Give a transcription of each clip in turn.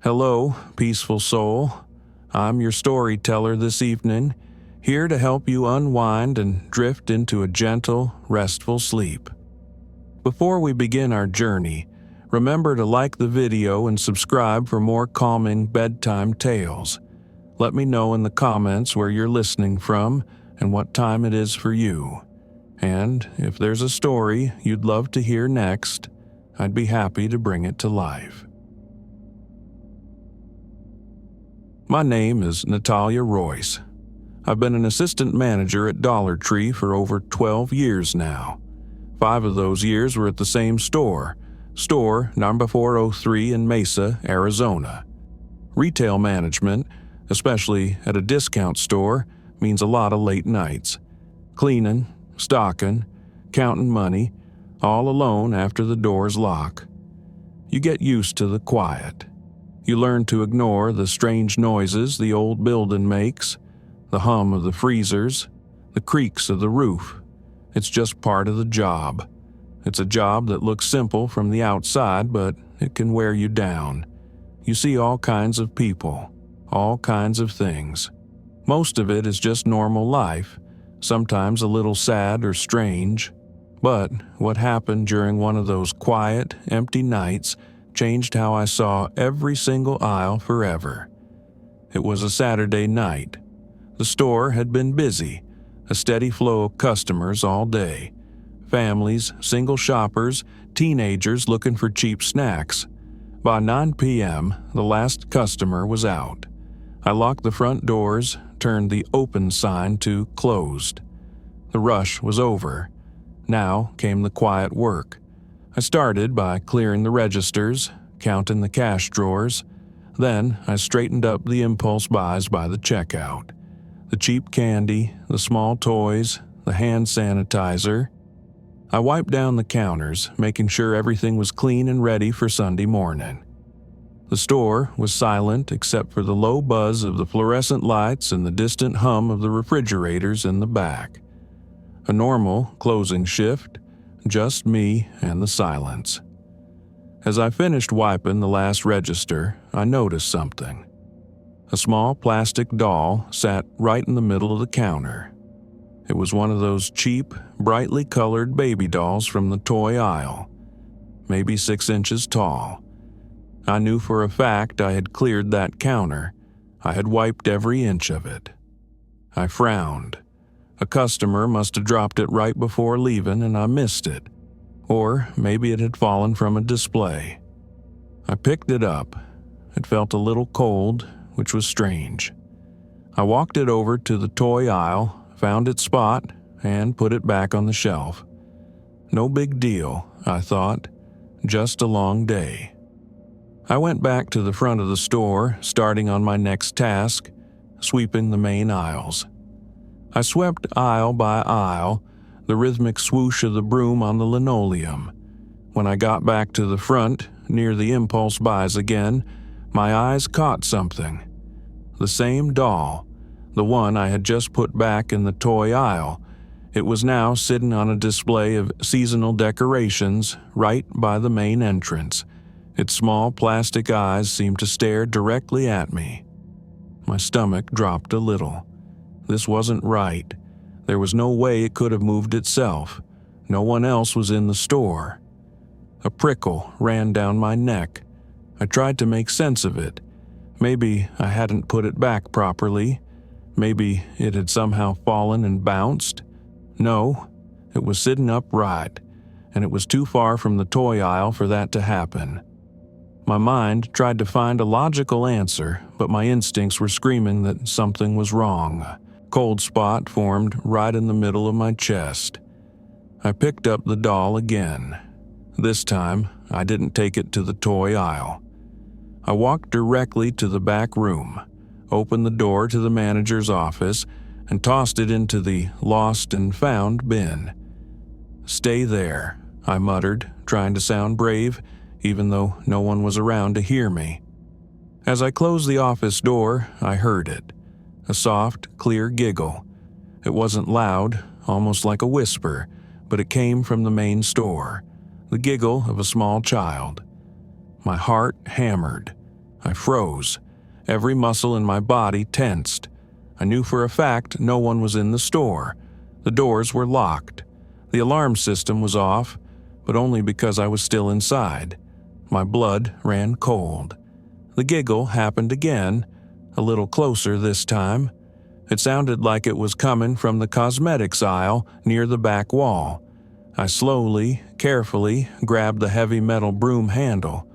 Hello, peaceful soul. I'm your storyteller this evening, here to help you unwind and drift into a gentle, restful sleep. Before we begin our journey, remember to like the video and subscribe for more calming bedtime tales. Let me know in the comments where you're listening from and what time it is for you. And if there's a story you'd love to hear next, I'd be happy to bring it to life. My name is Natalia Royce. I've been an assistant manager at Dollar Tree for over 12 years now. 5 of those years were at the same store number 403 in Mesa, Arizona. Retail management, especially at a discount store, means a lot of late nights. Cleaning, stocking, counting money, all alone after the doors lock. You get used to the quiet. You learn to ignore the strange noises the old building makes, the hum of the freezers, the creaks of the roof. It's just part of the job. It's a job that looks simple from the outside, but it can wear you down. You see all kinds of people, all kinds of things. Most of it is just normal life, sometimes a little sad or strange. But what happened during one of those quiet, empty nights changed how I saw every single aisle forever. It was a Saturday night. The store had been busy, a steady flow of customers all day. Families, single shoppers, teenagers looking for cheap snacks. By 9 p.m., the last customer was out. I locked the front doors, turned the open sign to closed. The rush was over. Now came the quiet work. I started by clearing the registers, counting the cash drawers. Then I straightened up the impulse buys by the checkout. The cheap candy, the small toys, the hand sanitizer. I wiped down the counters, making sure everything was clean and ready for Sunday morning. The store was silent except for the low buzz of the fluorescent lights and the distant hum of the refrigerators in the back. A normal closing shift, just me and the silence. As I finished wiping the last register, I noticed something. A small plastic doll sat right in the middle of the counter. It was one of those cheap, brightly colored baby dolls from the toy aisle, maybe 6 inches tall. I knew for a fact I had cleared that counter. I had wiped every inch of it. I frowned. A customer must have dropped it right before leaving and I missed it. Or maybe it had fallen from a display. I picked it up. It felt a little cold, which was strange. I walked it over to the toy aisle, found its spot, and put it back on the shelf. No big deal, I thought. Just a long day. I went back to the front of the store, starting on my next task, sweeping the main aisles. I swept aisle by aisle, the rhythmic swoosh of the broom on the linoleum. When I got back to the front, near the impulse buys again, my eyes caught something. The same doll, the one I had just put back in the toy aisle. It was now sitting on a display of seasonal decorations right by the main entrance. Its small plastic eyes seemed to stare directly at me. My stomach dropped a little. This wasn't right. There was no way it could have moved itself. No one else was in the store. A prickle ran down my neck. I tried to make sense of it. Maybe I hadn't put it back properly. Maybe it had somehow fallen and bounced. No, it was sitting upright, and it was too far from the toy aisle for that to happen. My mind tried to find a logical answer, but my instincts were screaming that something was wrong. A cold spot formed right in the middle of my chest. I picked up the doll again. This time, I didn't take it to the toy aisle. I walked directly to the back room, opened the door to the manager's office, and tossed it into the lost and found bin. "Stay there," I muttered, trying to sound brave, even though no one was around to hear me. As I closed the office door, I heard it. A soft, clear giggle. It wasn't loud, almost like a whisper, but it came from the main store, the giggle of a small child. My heart hammered. I froze. Every muscle in my body tensed. I knew for a fact no one was in the store. The doors were locked. The alarm system was off, but only because I was still inside. My blood ran cold. The giggle happened again, a little closer this time. It sounded like it was coming from the cosmetics aisle near the back wall. I slowly, carefully grabbed the heavy metal broom handle.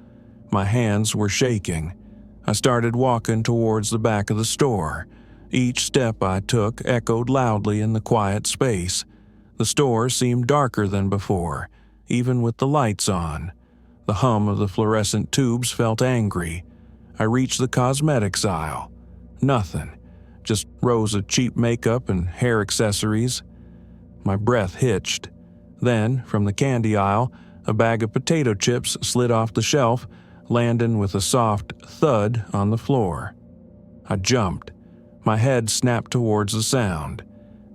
My hands were shaking. I started walking towards the back of the store. Each step I took echoed loudly in the quiet space. The store seemed darker than before, even with the lights on. The hum of the fluorescent tubes felt angry. I reached the cosmetics aisle. Nothing. Just rows of cheap makeup and hair accessories. My breath hitched. Then, from the candy aisle, a bag of potato chips slid off the shelf, landing with a soft thud on the floor. I jumped. My head snapped towards the sound.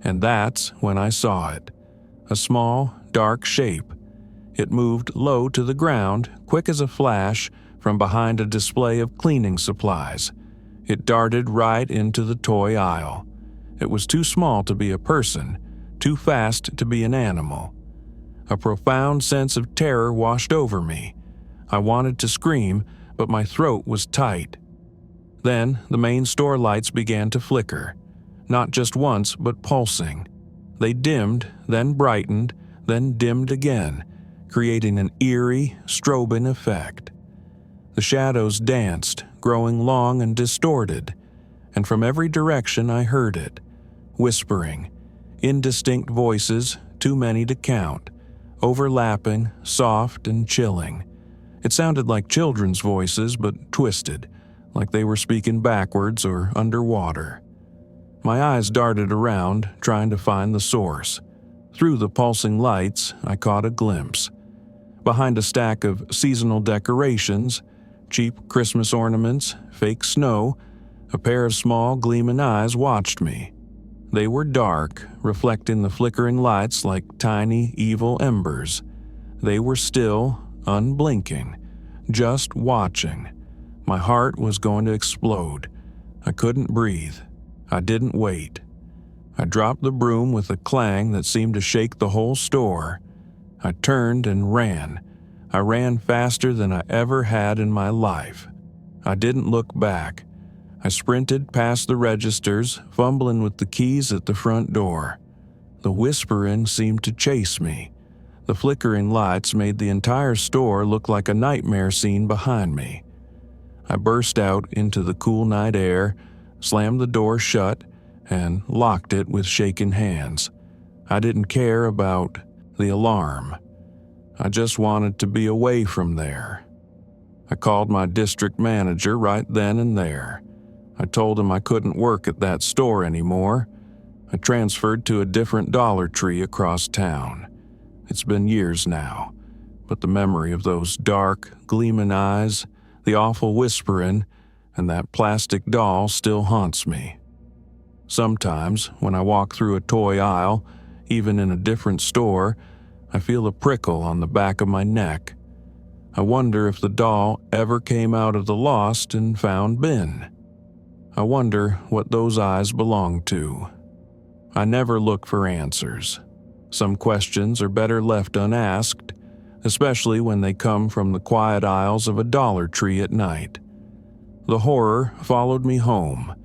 And that's when I saw it. A small, dark shape. It moved low to the ground, quick as a flash, from behind a display of cleaning supplies. It darted right into the toy aisle. It was too small to be a person, too fast to be an animal. A profound sense of terror washed over me. I wanted to scream, but my throat was tight. Then the main store lights began to flicker, not just once, but pulsing. They dimmed, then brightened, then dimmed again, creating an eerie, strobing effect. The shadows danced, growing long and distorted, and from every direction I heard it, whispering, indistinct voices, too many to count, overlapping, soft and chilling. It sounded like children's voices, but twisted, like they were speaking backwards or underwater. My eyes darted around, trying to find the source. Through the pulsing lights, I caught a glimpse. Behind a stack of seasonal decorations, cheap Christmas ornaments, fake snow, a pair of small, gleaming eyes watched me. They were dark, reflecting the flickering lights like tiny, evil embers. They were still, unblinking, just watching. My heart was going to explode. I couldn't breathe. I didn't wait. I dropped the broom with a clang that seemed to shake the whole store. I turned and ran. I ran faster than I ever had in my life. I didn't look back. I sprinted past the registers, fumbling with the keys at the front door. The whispering seemed to chase me. The flickering lights made the entire store look like a nightmare scene behind me. I burst out into the cool night air, slammed the door shut, and locked it with shaking hands. I didn't care about the alarm. I just wanted to be away from there. I called my district manager right then and there. I told him I couldn't work at that store anymore. I transferred to a different Dollar Tree across town. It's been years now, but the memory of those dark, gleaming eyes, the awful whispering, and that plastic doll still haunts me. Sometimes, when I walk through a toy aisle, even in a different store, I feel a prickle on the back of my neck. I wonder if the doll ever came out of the lost and found bin. I wonder what those eyes belong to. I never look for answers. Some questions are better left unasked, especially when they come from the quiet aisles of a Dollar Tree at night. The horror followed me home,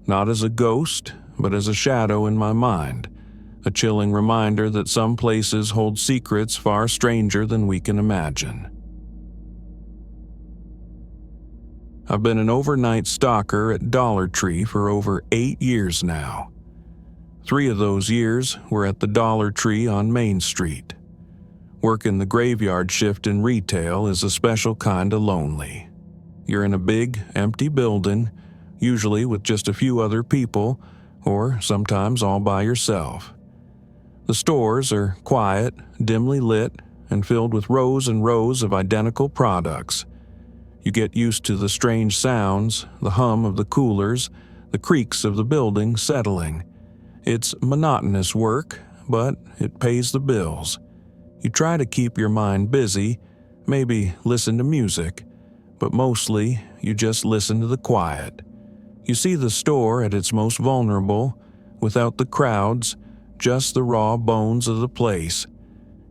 not as a ghost, but as a shadow in my mind, a chilling reminder that some places hold secrets far stranger than we can imagine. I've been an overnight stalker at Dollar Tree for over 8 years now. 3 of those years were at the Dollar Tree on Main Street. Working the graveyard shift in retail is a special kind of lonely. You're in a big, empty building, usually with just a few other people, or sometimes all by yourself. The stores are quiet, dimly lit, and filled with rows and rows of identical products. You get used to the strange sounds, the hum of the coolers, the creaks of the building settling. It's monotonous work, but it pays the bills. You try to keep your mind busy, maybe listen to music, but mostly you just listen to the quiet. You see the store at its most vulnerable, without the crowds, just the raw bones of the place.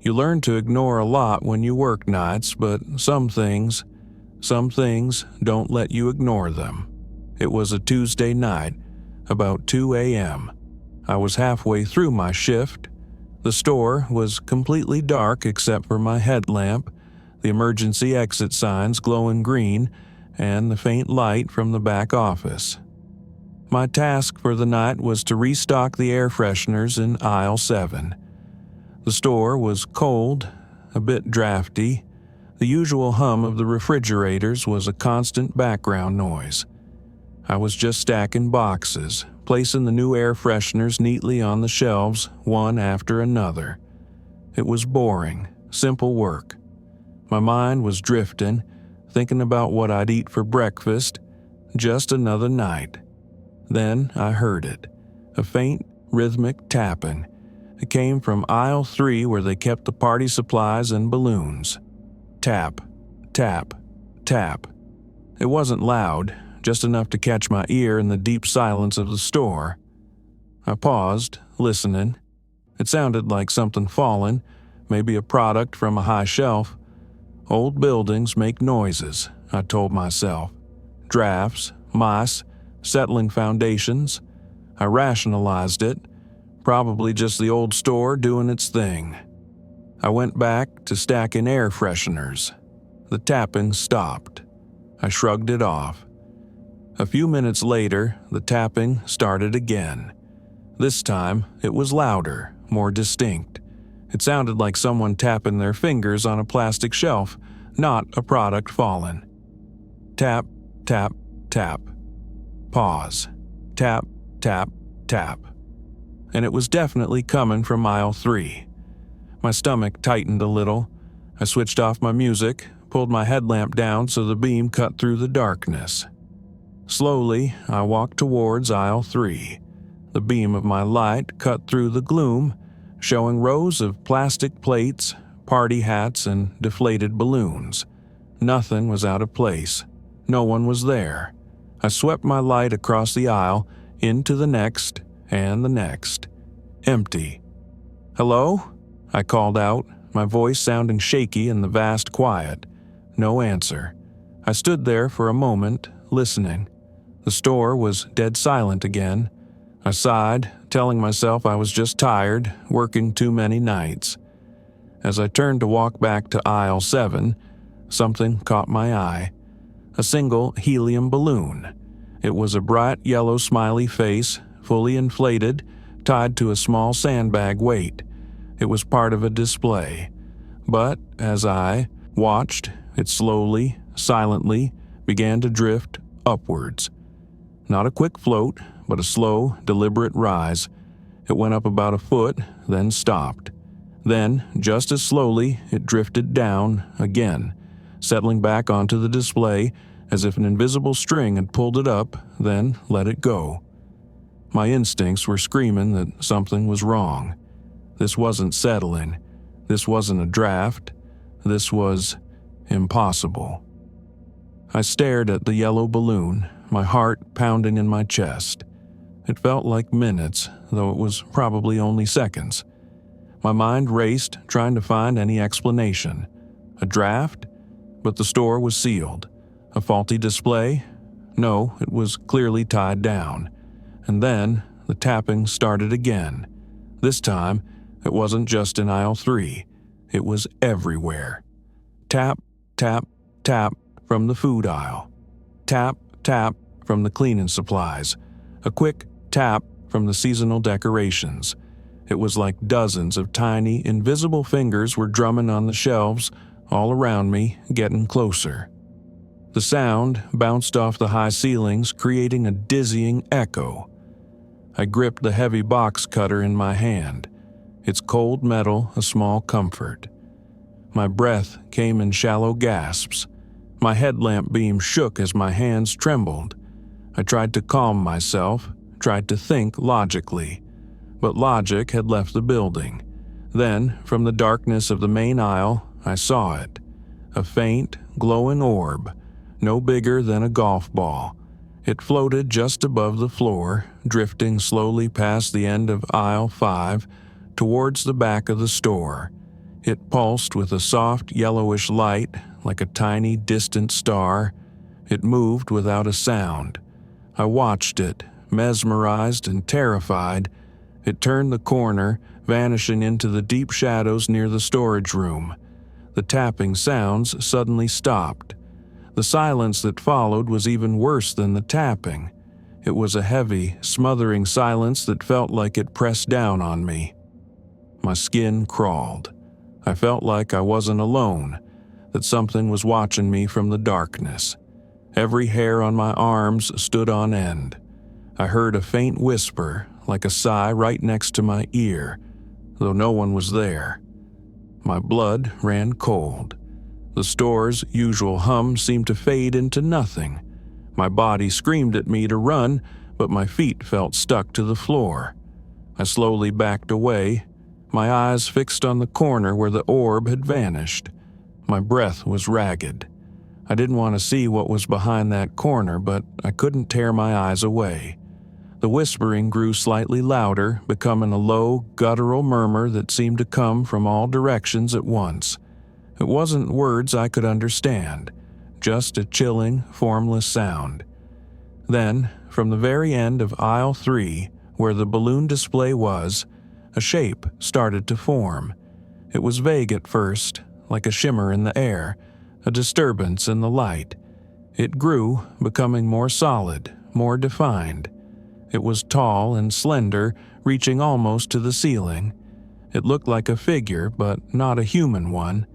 You learn to ignore a lot when you work nights, but some things don't let you ignore them. It was a Tuesday night, about 2 a.m. I was halfway through my shift. The store was completely dark except for my headlamp, the emergency exit signs glowing green, and the faint light from the back office. My task for the night was to restock the air fresheners in aisle 7. The store was cold, a bit drafty. The usual hum of the refrigerators was a constant background noise. I was just stacking boxes, placing the new air fresheners neatly on the shelves, one after another. It was boring, simple work. My mind was drifting, thinking about what I'd eat for breakfast. Just another night. Then I heard it, a faint, rhythmic tapping. It came from aisle 3 where they kept the party supplies and balloons. Tap, tap, tap. It wasn't loud, just enough to catch my ear in the deep silence of the store. I paused, listening. It sounded like something falling, maybe a product from a high shelf. Old buildings make noises, I told myself. Drafts, mice, settling foundations. I rationalized it. Probably just the old store doing its thing. I went back to stacking air fresheners. The tapping stopped. I shrugged it off. A few minutes later, the tapping started again. This time, it was louder, more distinct. It sounded like someone tapping their fingers on a plastic shelf, not a product falling. Tap, tap, tap. Pause. Tap, tap, tap. And it was definitely coming from aisle 3. My stomach tightened a little. I switched off my music, pulled my headlamp down so the beam cut through the darkness. Slowly, I walked towards aisle 3. The beam of my light cut through the gloom, showing rows of plastic plates, party hats, and deflated balloons. Nothing was out of place. No one was there. I swept my light across the aisle, into the next, and the next. Empty. "Hello?" I called out, my voice sounding shaky in the vast quiet. No answer. I stood there for a moment, listening. The store was dead silent again. I sighed, telling myself I was just tired, working too many nights. As I turned to walk back to aisle 7, something caught my eye. A single helium balloon. It was a bright yellow smiley face, fully inflated, tied to a small sandbag weight. It was part of a display. But as I watched, it slowly, silently, began to drift upwards. Not a quick float, but a slow, deliberate rise. It went up about a foot, then stopped. Then, just as slowly, it drifted down again, settling back onto the display as if an invisible string had pulled it up, then let it go. My instincts were screaming that something was wrong. This wasn't settling. This wasn't a draft. This was impossible. I stared at the yellow balloon, my heart pounding in my chest. It felt like minutes, though it was probably only seconds. My mind raced, trying to find any explanation. A draft? But the store was sealed. A faulty display? No, it was clearly tied down. And then the tapping started again. This time, it wasn't just in aisle 3. It was everywhere. Tap, tap, tap from the food aisle. Tap, tap from the cleaning supplies. A quick tap from the seasonal decorations. It was like dozens of tiny, invisible fingers were drumming on the shelves all around me, getting closer. The sound bounced off the high ceilings, creating a dizzying echo. I gripped the heavy box cutter in my hand, its cold metal a small comfort. My breath came in shallow gasps. My headlamp beam shook as my hands trembled. I tried to calm myself, tried to think logically, but logic had left the building. Then, from the darkness of the main aisle, I saw it. A faint, glowing orb, no bigger than a golf ball. It floated just above the floor, drifting slowly past the end of aisle 5 towards the back of the store. It pulsed with a soft yellowish light, like a tiny distant star. It moved without a sound. I watched it, mesmerized and terrified. It turned the corner, vanishing into the deep shadows near the storage room. The tapping sounds suddenly stopped. The silence that followed was even worse than the tapping. It was a heavy, smothering silence that felt like it pressed down on me. My skin crawled. I felt like I wasn't alone, that something was watching me from the darkness. Every hair on my arms stood on end. I heard a faint whisper, like a sigh right next to my ear, though no one was there. My blood ran cold. The store's usual hum seemed to fade into nothing. My body screamed at me to run, but my feet felt stuck to the floor. I slowly backed away, my eyes fixed on the corner where the orb had vanished. My breath was ragged. I didn't want to see what was behind that corner, but I couldn't tear my eyes away. The whispering grew slightly louder, becoming a low, guttural murmur that seemed to come from all directions at once. It wasn't words I could understand, just a chilling, formless sound. Then, from the very end of aisle 3, where the balloon display was, a shape started to form. It was vague at first, like a shimmer in the air, a disturbance in the light. It grew, becoming more solid, more defined. It was tall and slender, reaching almost to the ceiling. It looked like a figure, but not a human one.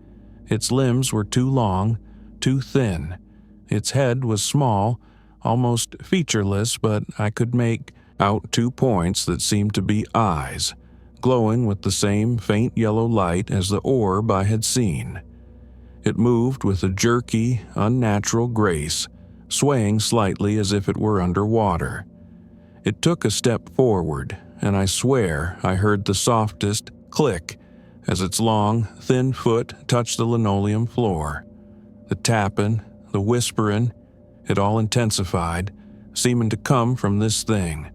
Its limbs were too long, too thin. Its head was small, almost featureless, but I could make out 2 points that seemed to be eyes, glowing with the same faint yellow light as the orb I had seen. It moved with a jerky, unnatural grace, swaying slightly as if it were underwater. It took a step forward, and I swear I heard the softest click as its long, thin foot touched the linoleum floor. The tapping, the whispering, it all intensified, seeming to come from this thing.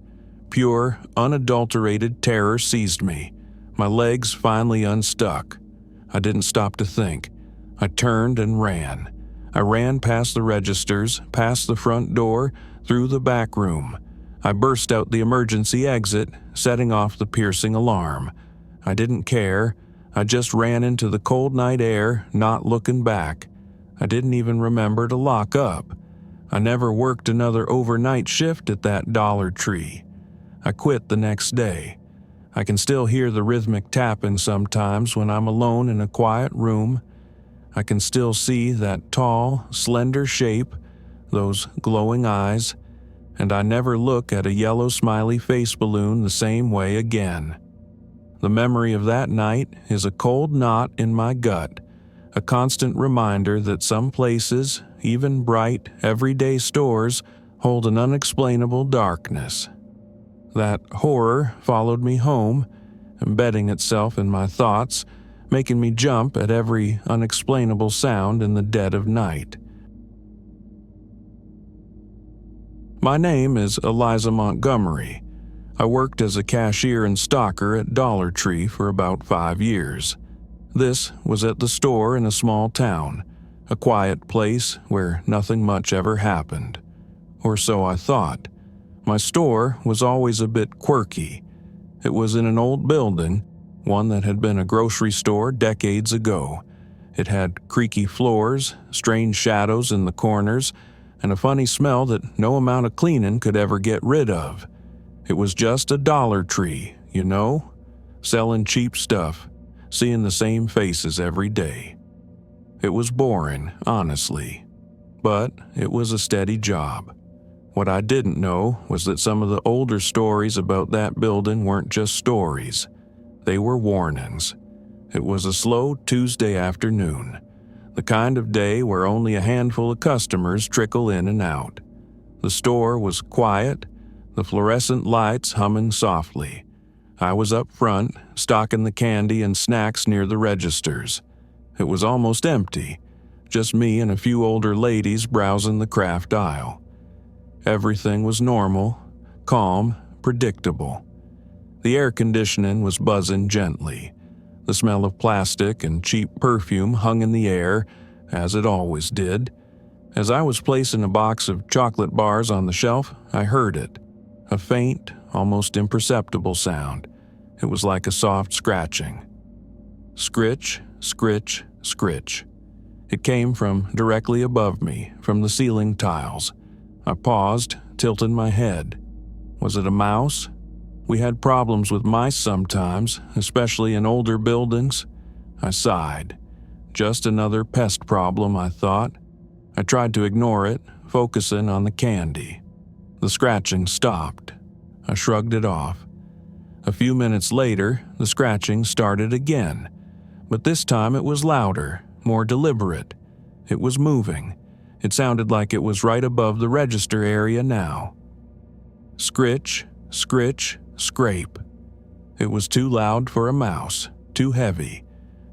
Pure, unadulterated terror seized me. My legs finally unstuck. I didn't stop to think. I turned and ran. I ran past the registers, past the front door, through the back room. I burst out the emergency exit, setting off the piercing alarm. I didn't care. I just ran into the cold night air, not looking back. I didn't even remember to lock up. I never worked another overnight shift at that Dollar Tree. I quit the next day. I can still hear the rhythmic tapping sometimes when I'm alone in a quiet room. I can still see that tall, slender shape, those glowing eyes, and I never look at a yellow smiley face balloon the same way again. The memory of that night is a cold knot in my gut, a constant reminder that some places, even bright, everyday stores, hold an unexplainable darkness. That horror followed me home, embedding itself in my thoughts, making me jump at every unexplainable sound in the dead of night. My name is Eliza Montgomery. I worked as a cashier and stocker at Dollar Tree for about 5 years. This was at the store in a small town, a quiet place where nothing much ever happened. Or so I thought. My store was always a bit quirky. It was in an old building, one that had been a grocery store decades ago. It had creaky floors, strange shadows in the corners, and a funny smell that no amount of cleaning could ever get rid of. It was just a Dollar Tree, you know? Selling cheap stuff, seeing the same faces every day. It was boring, honestly. But it was a steady job. What I didn't know was that some of the older stories about that building weren't just stories. They were warnings. It was a slow Tuesday afternoon, the kind of day where only a handful of customers trickle in and out. The store was quiet, the fluorescent lights humming softly. I was up front, stocking the candy and snacks near the registers. It was almost empty. just me and a few older ladies browsing the craft aisle. Everything was normal, calm, predictable. The air conditioning was buzzing gently. The smell of plastic and cheap perfume hung in the air, as it always did. As I was placing a box of chocolate bars on the shelf, I heard it. A faint, almost imperceptible sound. It was like a soft scratching. Scritch, scritch, scritch. It came from directly above me, from the ceiling tiles. I paused, tilted my head. Was it a mouse? We had problems with mice sometimes, especially in older buildings. I sighed. Just another pest problem, I thought. I tried to ignore it, focusing on the candy. The scratching stopped. I shrugged it off. A few minutes later, the scratching started again, but this time it was louder, more deliberate. It was moving. It sounded like it was right above the register area now. Scritch, scritch, scrape. It was too loud for a mouse, too heavy.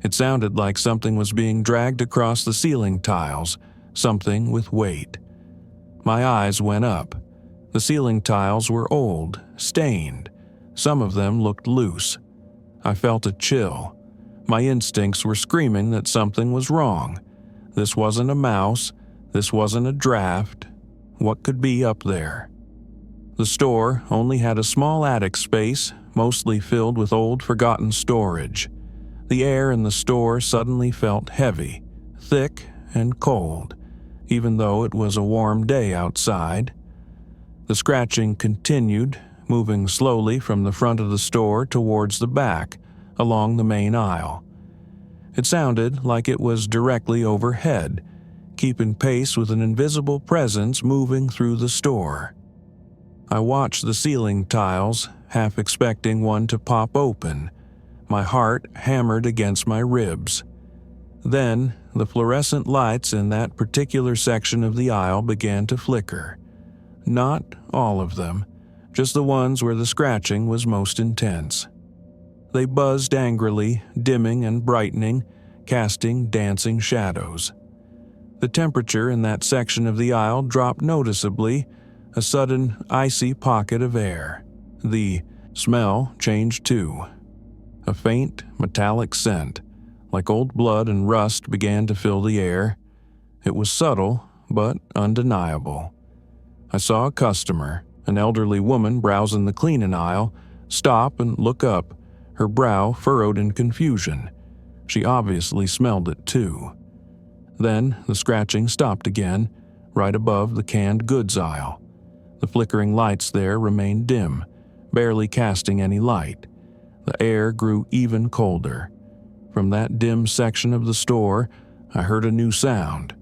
It sounded like something was being dragged across the ceiling tiles, something with weight. My eyes went up. The ceiling tiles were old, stained. Some of them looked loose. I felt a chill. My instincts were screaming that something was wrong. This wasn't a mouse. This wasn't a draft. What could be up there? The store only had a small attic space, mostly filled with old, forgotten storage. The air in the store suddenly felt heavy, thick, and cold, even though it was a warm day outside. The scratching continued, moving slowly from the front of the store towards the back, along the main aisle. It sounded like it was directly overhead, keeping pace with an invisible presence moving through the store. I watched the ceiling tiles, half expecting one to pop open. My heart hammered against my ribs. Then, the fluorescent lights in that particular section of the aisle began to flicker. Not all of them, just the ones where the scratching was most intense. They buzzed angrily, dimming and brightening, casting dancing shadows. The temperature in that section of the aisle dropped noticeably, a sudden icy pocket of air. The smell changed too. A faint, metallic scent, like old blood and rust, began to fill the air. It was subtle, but undeniable. I saw a customer, an elderly woman browsing the cleaning aisle, stop and look up, her brow furrowed in confusion. She obviously smelled it too. Then the scratching stopped again, right above the canned goods aisle. The flickering lights there remained dim, barely casting any light. The air grew even colder. From that dim section of the store, I heard a new sound,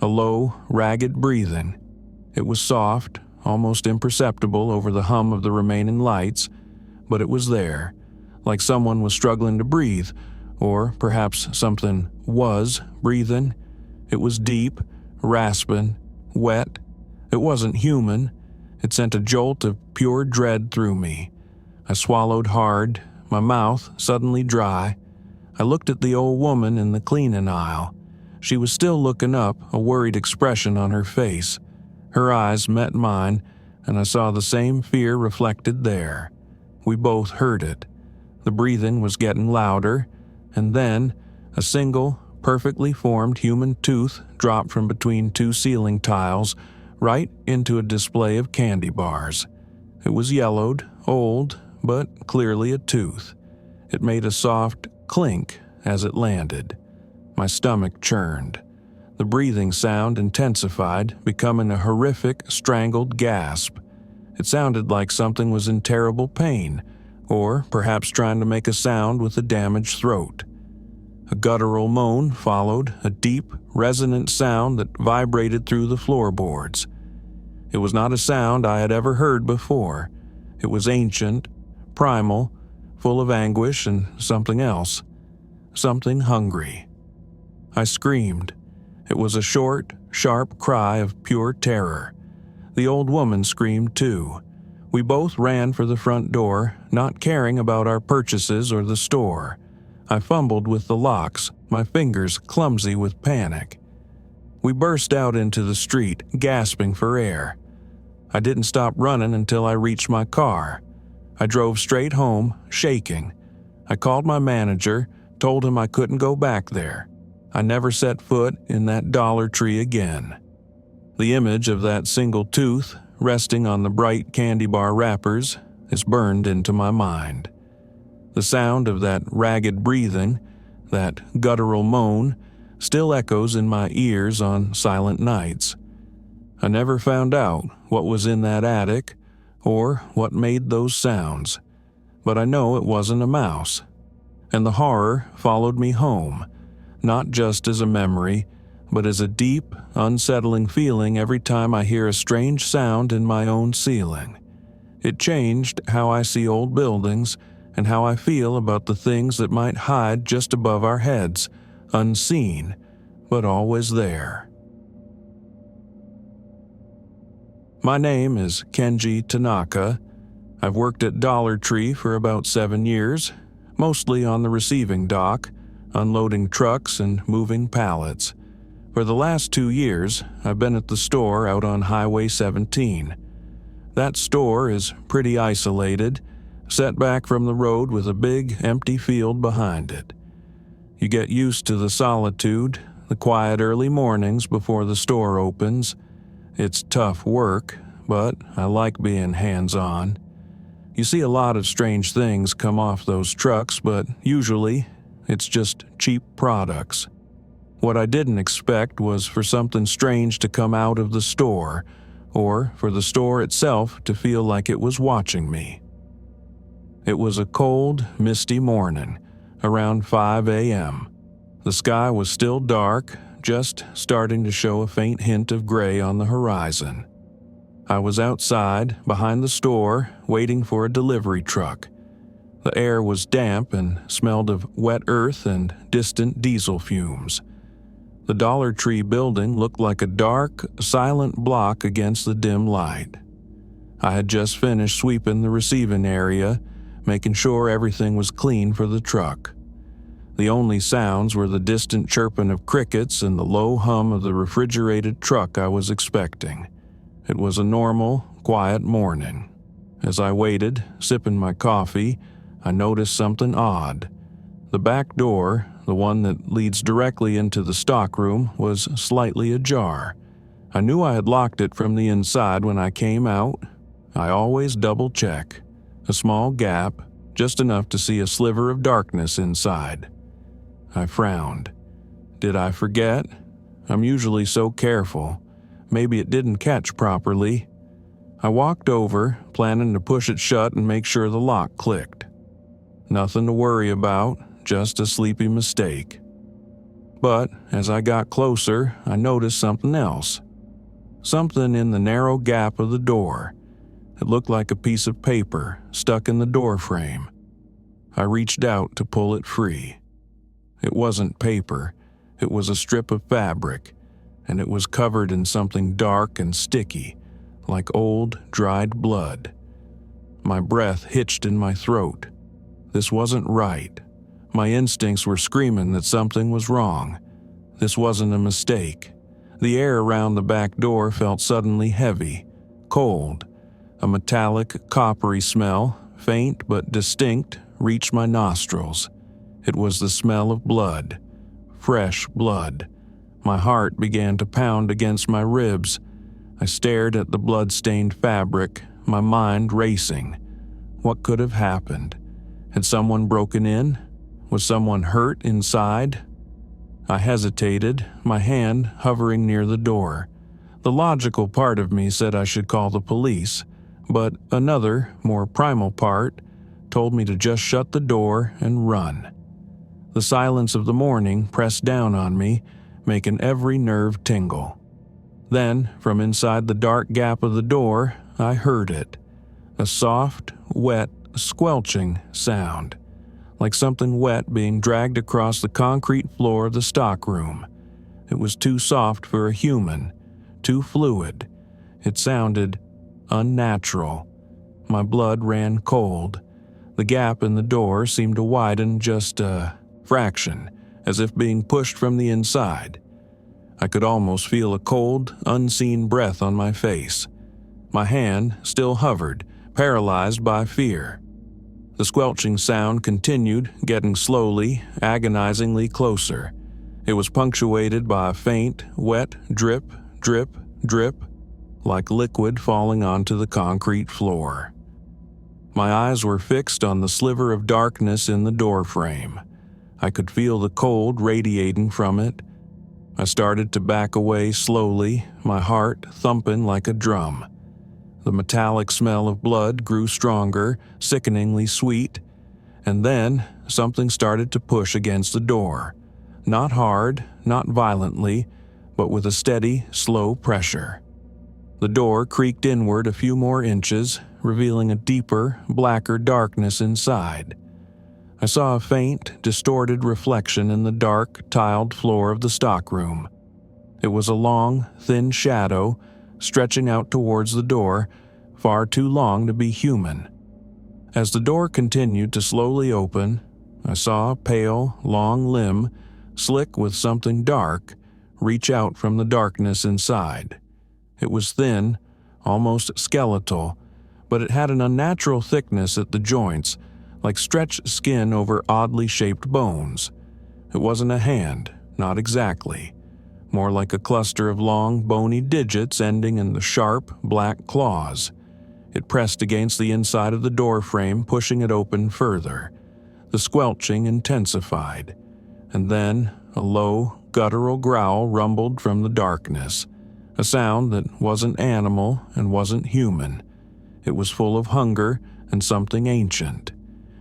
a low, ragged breathing. It was soft, almost imperceptible over the hum of the remaining lights, but it was there, like someone was struggling to breathe, or perhaps something was breathing. It was deep, rasping, wet. It wasn't human. It sent a jolt of pure dread through me. I swallowed hard, my mouth suddenly dry. I looked at the old woman in the cleaning aisle. She was still looking up, a worried expression on her face. Her eyes met mine, and I saw the same fear reflected there. We both heard it. The breathing was getting louder, and then a single, perfectly formed human tooth dropped from between two ceiling tiles right into a display of candy bars. It was yellowed, old, but clearly a tooth. It made a soft clink as it landed. My stomach churned. The breathing sound intensified, becoming a horrific, strangled gasp. It sounded like something was in terrible pain, or perhaps trying to make a sound with a damaged throat. A guttural moan followed, a deep, resonant sound that vibrated through the floorboards. It was not a sound I had ever heard before. It was ancient, primal, full of anguish and something else. Something hungry. I screamed. It was a short, sharp cry of pure terror. The old woman screamed too. We both ran for the front door, not caring about our purchases or the store. I fumbled with the locks, my fingers clumsy with panic. We burst out into the street, gasping for air. I didn't stop running until I reached my car. I drove straight home, shaking. I called my manager, told him I couldn't go back there. I never set foot in that Dollar Tree again. The image of that single tooth resting on the bright candy bar wrappers is burned into my mind. The sound of that ragged breathing, that guttural moan, still echoes in my ears on silent nights. I never found out what was in that attic or what made those sounds, but I know it wasn't a mouse. And the horror followed me home, not just as a memory, but as a deep, unsettling feeling every time I hear a strange sound in my own ceiling. It changed how I see old buildings and how I feel about the things that might hide just above our heads, unseen, but always there. My name is Kenji Tanaka. I've worked at Dollar Tree for about 7 years, mostly on the receiving dock, unloading trucks and moving pallets. For the last 2 years, I've been at the store out on Highway 17. That store is pretty isolated, set back from the road with a big, empty field behind it. You get used to the solitude, the quiet early mornings before the store opens. It's tough work, but I like being hands-on. You see a lot of strange things come off those trucks, but usually it's just cheap products. What I didn't expect was for something strange to come out of the store, or for the store itself to feel like it was watching me. It was a cold, misty morning, around 5 a.m. The sky was still dark, just starting to show a faint hint of gray on the horizon. I was outside, behind the store, waiting for a delivery truck. The air was damp and smelled of wet earth and distant diesel fumes. The Dollar Tree building looked like a dark, silent block against the dim light. I had just finished sweeping the receiving area, making sure everything was clean for the truck. The only sounds were the distant chirping of crickets and the low hum of the refrigerated truck I was expecting. It was a normal, quiet morning. As I waited, sipping my coffee, I noticed something odd. The back door, the one that leads directly into the stockroom, was slightly ajar. I knew I had locked it from the inside when I came out. I always double-check. A small gap, just enough to see a sliver of darkness inside. I frowned. Did I forget? I'm usually so careful. Maybe it didn't catch properly. I walked over, planning to push it shut and make sure the lock clicked. Nothing to worry about, just a sleepy mistake. But as I got closer, I noticed something else. Something in the narrow gap of the door. It looked like a piece of paper stuck in the door frame. I reached out to pull it free. It wasn't paper. It was a strip of fabric, and it was covered in something dark and sticky, like old, dried blood. My breath hitched in my throat. This wasn't right. My instincts were screaming that something was wrong. This wasn't a mistake. The air around the back door felt suddenly heavy, cold. A metallic, coppery smell, faint but distinct, reached my nostrils. It was the smell of blood. Fresh blood. My heart began to pound against my ribs. I stared at the blood-stained fabric, my mind racing. What could have happened? Had someone broken in? Was someone hurt inside? I hesitated, my hand hovering near the door. The logical part of me said I should call the police, but another, more primal part, told me to just shut the door and run. The silence of the morning pressed down on me, making every nerve tingle. Then, from inside the dark gap of the door, I heard it. A soft, wet, squelching sound, like something wet being dragged across the concrete floor of the stockroom. It was too soft for a human, too fluid. It sounded unnatural. My blood ran cold. The gap in the door seemed to widen just a fraction, as if being pushed from the inside. I could almost feel a cold, unseen breath on my face. My hand still hovered, paralyzed by fear. The squelching sound continued, getting slowly, agonizingly closer. It was punctuated by a faint, wet drip, drip, drip, like liquid falling onto the concrete floor. My eyes were fixed on the sliver of darkness in the doorframe. I could feel the cold radiating from it. I started to back away slowly, my heart thumping like a drum. The metallic smell of blood grew stronger, sickeningly sweet, and then something started to push against the door. Not hard, not violently, but with a steady, slow pressure. The door creaked inward a few more inches, revealing a deeper, blacker darkness inside. I saw a faint, distorted reflection in the dark, tiled floor of the stockroom. It was a long, thin shadow, stretching out towards the door, far too long to be human. As the door continued to slowly open, I saw a pale, long limb, slick with something dark, reach out from the darkness inside. It was thin, almost skeletal, but it had an unnatural thickness at the joints, like stretched skin over oddly shaped bones. It wasn't a hand, not exactly. More like a cluster of long, bony digits ending in the sharp, black claws. It pressed against the inside of the door frame, pushing it open further. The squelching intensified, and then a low, guttural growl rumbled from the darkness, a sound that wasn't animal and wasn't human. It was full of hunger and something ancient.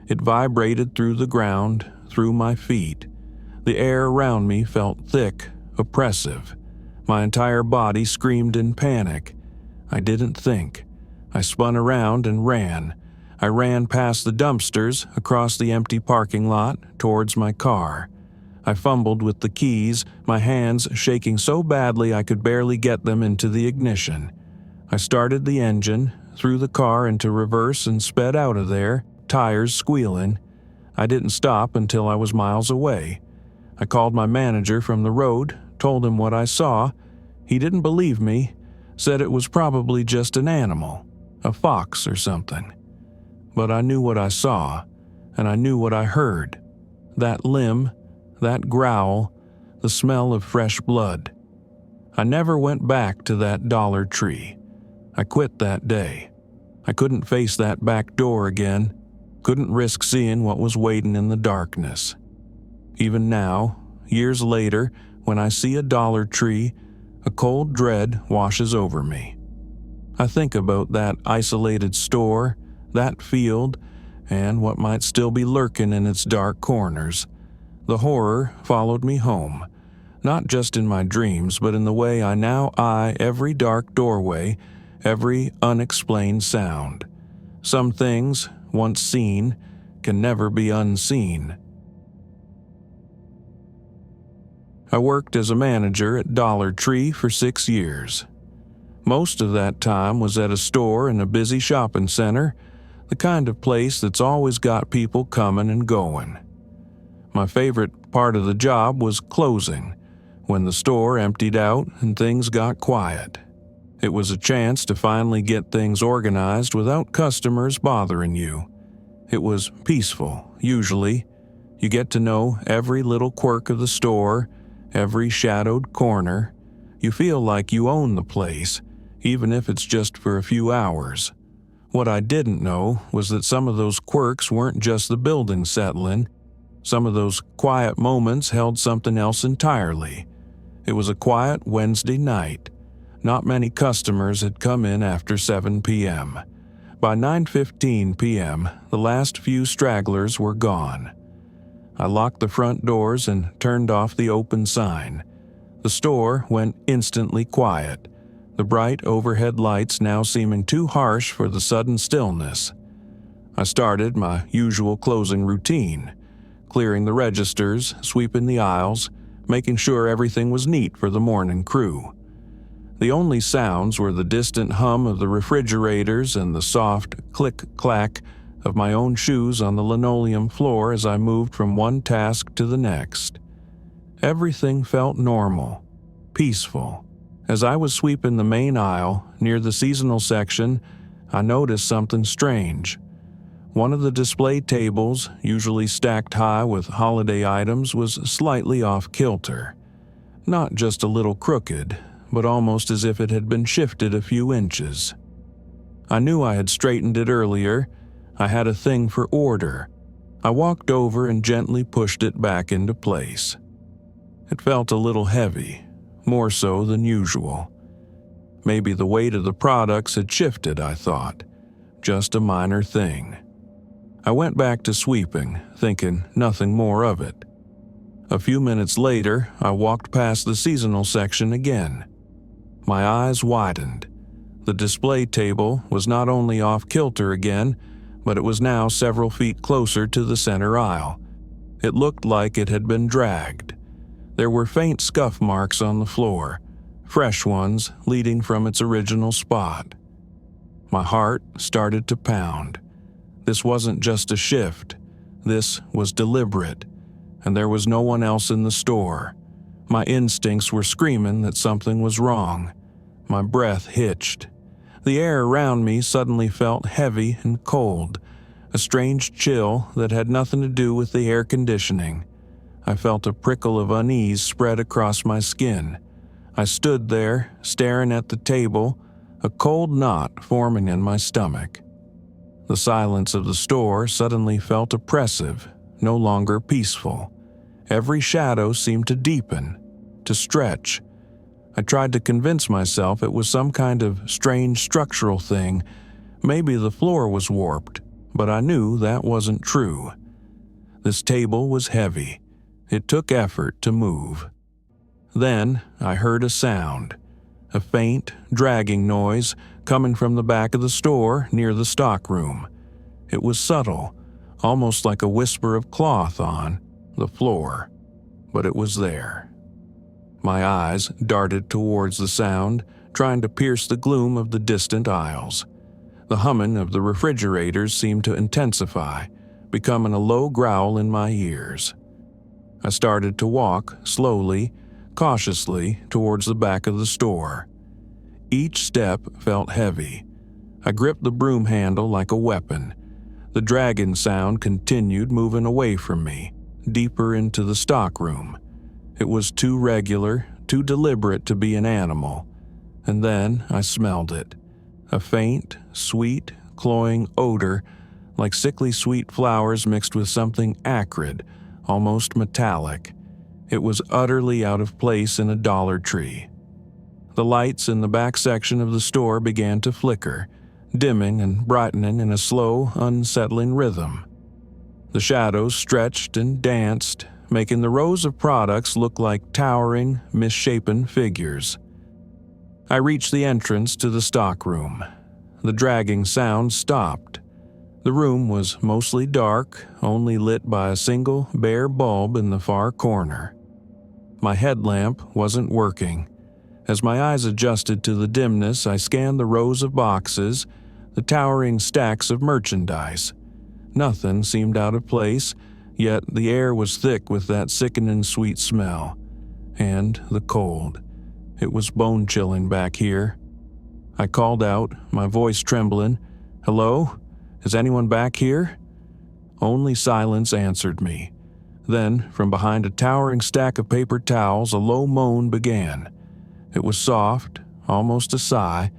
It vibrated through the ground, through my feet. The air around me felt thick, oppressive. My entire body screamed in panic. I didn't think. I spun around and ran. I ran past the dumpsters, across the empty parking lot, towards my car. I fumbled with the keys, my hands shaking so badly I could barely get them into the ignition. I started the engine, threw the car into reverse and sped out of there, tires squealing. I didn't stop until I was miles away. I called my manager from the road, told him what I saw. He didn't believe me, said it was probably just an animal, a fox or something. But I knew what I saw, and I knew what I heard. That limb, that growl, the smell of fresh blood. I never went back to that Dollar Tree. I quit that day. I couldn't face that back door again, couldn't risk seeing what was waiting in the darkness. Even now, years later, when I see a Dollar Tree, a cold dread washes over me. I think about that isolated store, that field, and what might still be lurking in its dark corners. The horror followed me home, not just in my dreams, but in the way I now eye every dark doorway, every unexplained sound. Some things, once seen, can never be unseen. I worked as a manager at Dollar Tree for 6 years. Most of that time was at a store in a busy shopping center, the kind of place that's always got people coming and going. My favorite part of the job was closing, when the store emptied out and things got quiet. It was a chance to finally get things organized without customers bothering you. It was peaceful, usually. You get to know every little quirk of the store, every shadowed corner. You feel like you own the place, even if it's just for a few hours. What I didn't know was that some of those quirks weren't just the building settling. Some of those quiet moments held something else entirely. It was a quiet Wednesday night. Not many customers had come in after 7 p.m. By 9:15 p.m., the last few stragglers were gone. I locked the front doors and turned off the open sign. The store went instantly quiet, the bright overhead lights now seeming too harsh for the sudden stillness. I started my usual closing routine, clearing the registers, sweeping the aisles, making sure everything was neat for the morning crew. The only sounds were the distant hum of the refrigerators and the soft click-clack of my own shoes on the linoleum floor as I moved from one task to the next. Everything felt normal. peaceful. As I was sweeping the main aisle, near the seasonal section, I noticed something strange. One of the display tables, usually stacked high with holiday items, was slightly off kilter. Not just a little crooked, but almost as if it had been shifted a few inches. I knew I had straightened it earlier. I had a thing for order. I walked over and gently pushed it back into place. It felt a little heavy, more so than usual. Maybe the weight of the products had shifted, I thought. Just a minor thing. I went back to sweeping, thinking nothing more of it. A few minutes later, I walked past the seasonal section again. My eyes widened. The display table was not only off kilter again, but it was now several feet closer to the center aisle. It looked like it had been dragged. There were faint scuff marks on the floor, fresh ones leading from its original spot. My heart started to pound. This wasn't just a shift. This was deliberate, and there was no one else in the store. My instincts were screaming that something was wrong. My breath hitched. The air around me suddenly felt heavy and cold, a strange chill that had nothing to do with the air conditioning. I felt a prickle of unease spread across my skin. I stood there, staring at the table, a cold knot forming in my stomach. The silence of the store suddenly felt oppressive, no longer peaceful. Every shadow seemed to deepen, to stretch. I tried to convince myself it was some kind of strange structural thing. Maybe the floor was warped, but I knew that wasn't true. This table was heavy. It took effort to move. Then I heard a sound, a faint, dragging noise coming from the back of the store near the stockroom. It was subtle, almost like a whisper of cloth on the floor, but it was there. My eyes darted towards the sound, trying to pierce the gloom of the distant aisles. The humming of the refrigerators seemed to intensify, becoming a low growl in my ears. I started to walk slowly, cautiously towards the back of the store. Each step felt heavy. I gripped the broom handle like a weapon. The dragging sound continued moving away from me, deeper into the stockroom. It was too regular, too deliberate to be an animal. And then I smelled it. A faint, sweet, cloying odor, like sickly sweet flowers mixed with something acrid, almost metallic. It was utterly out of place in a Dollar Tree. The lights in the back section of the store began to flicker, dimming and brightening in a slow, unsettling rhythm. The shadows stretched and danced, making the rows of products look like towering, misshapen figures. I reached the entrance to the stockroom. The dragging sound stopped. The room was mostly dark, only lit by a single bare bulb in the far corner. My headlamp wasn't working. As my eyes adjusted to the dimness, I scanned the rows of boxes, the towering stacks of merchandise. Nothing seemed out of place, yet the air was thick with that sickening sweet smell. And the cold. It was bone-chilling back here. I called out, my voice trembling, "Hello? Is anyone back here?" Only silence answered me. Then, from behind a towering stack of paper towels, a low moan began. It was soft, almost a sigh,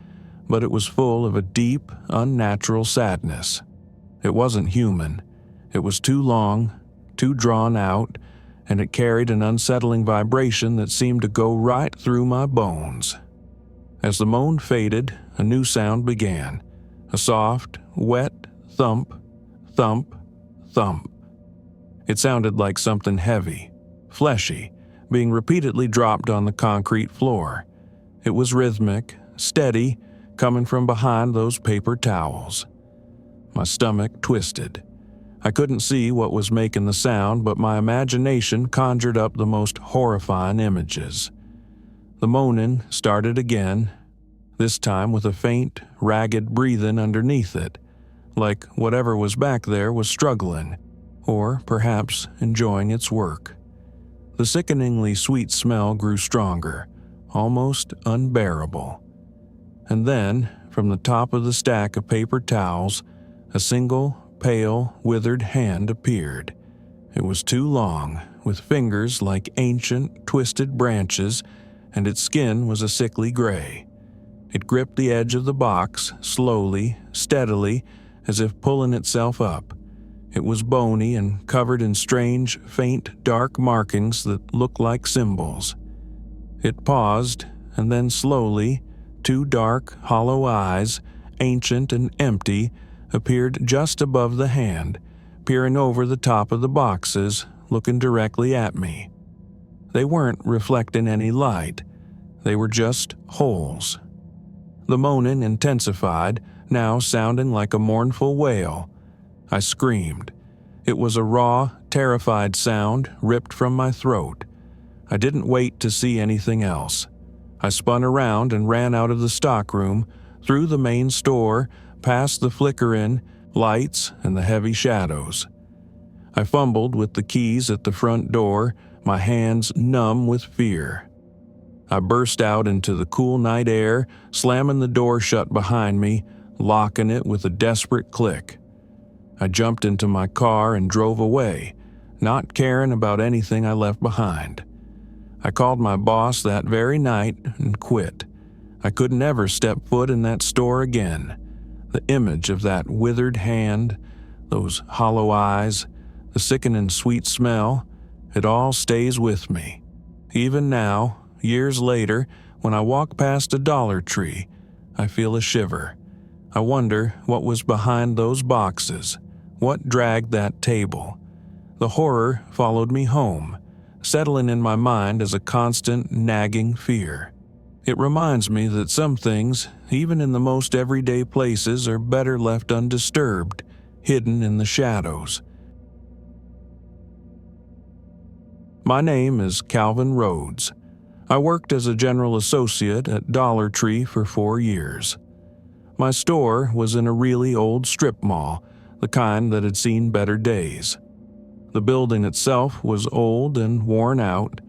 but it was full of a deep, unnatural sadness. It wasn't human. It was too long, too drawn out, and it carried an unsettling vibration that seemed to go right through my bones. As the moan faded, a new sound began. A soft, wet thump, thump, thump. It sounded like something heavy, fleshy, being repeatedly dropped on the concrete floor. It was rhythmic, steady, coming from behind those paper towels. My stomach twisted. I couldn't see what was making the sound, but my imagination conjured up the most horrifying images. The moaning started again, this time with a faint, ragged breathing underneath it, like whatever was back there was struggling, or perhaps enjoying its work. The sickeningly sweet smell grew stronger, almost unbearable. And then, from the top of the stack of paper towels, a single, pale, withered hand appeared. It was too long, with fingers like ancient, twisted branches, and its skin was a sickly gray. It gripped the edge of the box, slowly, steadily, as if pulling itself up. It was bony and covered in strange, faint, dark markings that looked like symbols. It paused, and then slowly, two dark, hollow eyes, ancient and empty, appeared just above the hand, peering over the top of the boxes, looking directly at me. They weren't reflecting any light. They were just holes. The moaning intensified, now sounding like a mournful wail. I screamed. It was a raw, terrified sound ripped from my throat. I didn't wait to see anything else. I spun around and ran out of the stockroom, through the main store, past the flickering lights and the heavy shadows. I fumbled with the keys at the front door, my hands numb with fear. I burst out into the cool night air, slamming the door shut behind me, locking it with a desperate click. I jumped into my car and drove away, not caring about anything I left behind. I called my boss that very night and quit. I couldn't ever step foot in that store again. The image of that withered hand, those hollow eyes, the sickening sweet smell, it all stays with me. Even now, years later, when I walk past a Dollar Tree, I feel a shiver. I wonder what was behind those boxes, what dragged that table. The horror followed me home, settling in my mind as a constant, nagging fear. It reminds me that some things, even in the most everyday places, are better left undisturbed, hidden in the shadows. My name is Calvin Rhodes. I worked as a general associate at Dollar Tree for 4 years. My store was in a really old strip mall, the kind that had seen better days. The building itself was old and worn out.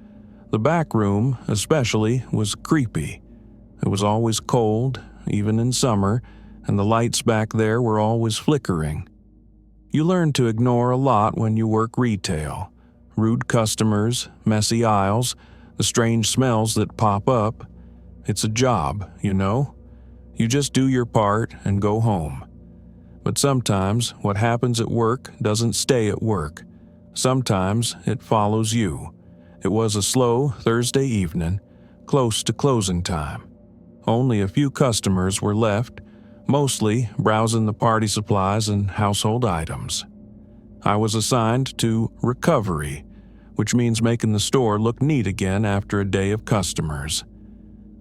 The back room, especially, was creepy. It was always cold, even in summer, and the lights back there were always flickering. You learn to ignore a lot when you work retail. Rude customers, messy aisles, the strange smells that pop up. It's a job, you know? You just do your part and go home. But sometimes what happens at work doesn't stay at work. Sometimes it follows you. It was a slow Thursday evening, close to closing time. Only a few customers were left, mostly browsing the party supplies and household items. I was assigned to recovery, which means making the store look neat again after a day of customers.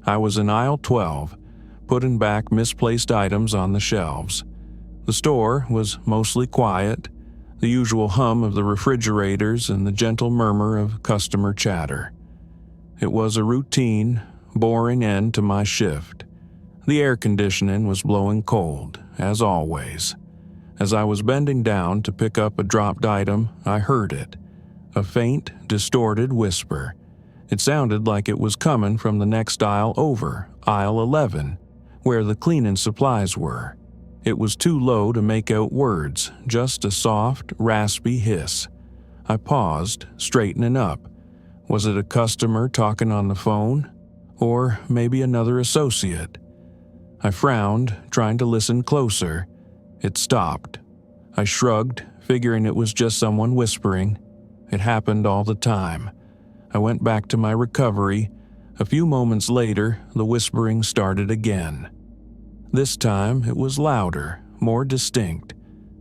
I was in aisle 12, putting back misplaced items on the shelves. The store was mostly quiet, the usual hum of the refrigerators and the gentle murmur of customer chatter. It was a routine, boring end to my shift. The air conditioning was blowing cold, as always. As I was bending down to pick up a dropped item, I heard it. A faint, distorted whisper. It sounded like it was coming from the next aisle over, aisle 11, where the cleaning supplies were. It was too low to make out words, just a soft, raspy hiss. I paused, straightening up. Was it a customer talking on the phone? Or maybe another associate? I frowned, trying to listen closer. It stopped. I shrugged, figuring it was just someone whispering. It happened all the time. I went back to my recovery. A few moments later, the whispering started again. This time, it was louder, more distinct.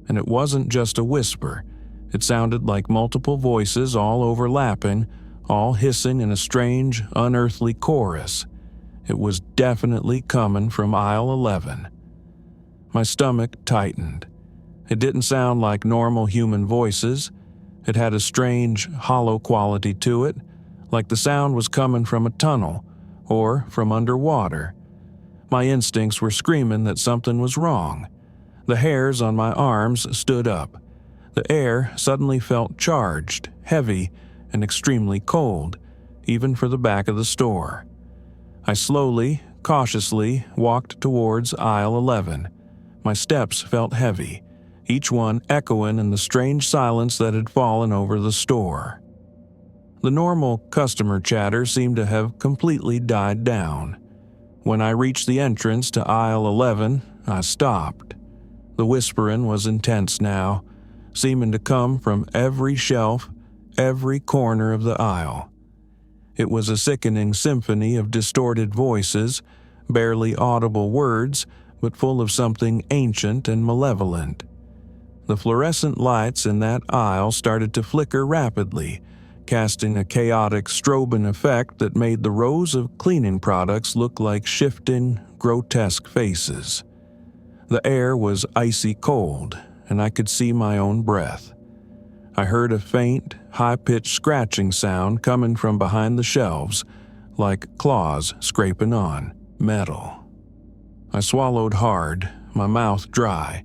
And it wasn't just a whisper. It sounded like multiple voices all overlapping, all hissing in a strange, unearthly chorus. It was definitely coming from aisle 11. My stomach tightened. It didn't sound like normal human voices. It had a strange, hollow quality to it, like the sound was coming from a tunnel or from underwater. My instincts were screaming that something was wrong. The hairs on my arms stood up. The air suddenly felt charged, heavy, and extremely cold, even for the back of the store. I slowly, cautiously walked towards aisle 11. My steps felt heavy, each one echoing in the strange silence that had fallen over the store. The normal customer chatter seemed to have completely died down. When I reached the entrance to aisle 11, I stopped. The whispering was intense now, seeming to come from every shelf, every corner of the aisle. It was a sickening symphony of distorted voices, barely audible words, but full of something ancient and malevolent. The fluorescent lights in that aisle started to flicker rapidly, casting a chaotic strobing effect that made the rows of cleaning products look like shifting, grotesque faces. The air was icy cold, and I could see my own breath. I heard a faint, high-pitched scratching sound coming from behind the shelves, like claws scraping on metal. I swallowed hard, my mouth dry.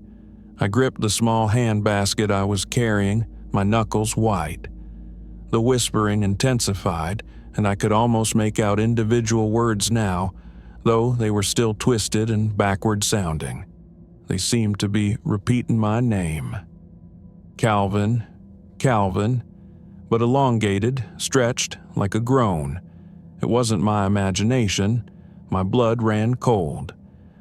I gripped the small hand basket I was carrying, my knuckles white. The whispering intensified, and I could almost make out individual words now, though they were still twisted and backward-sounding. They seemed to be repeating my name. Calvin, Calvin, but elongated, stretched like a groan. It wasn't my imagination. My blood ran cold.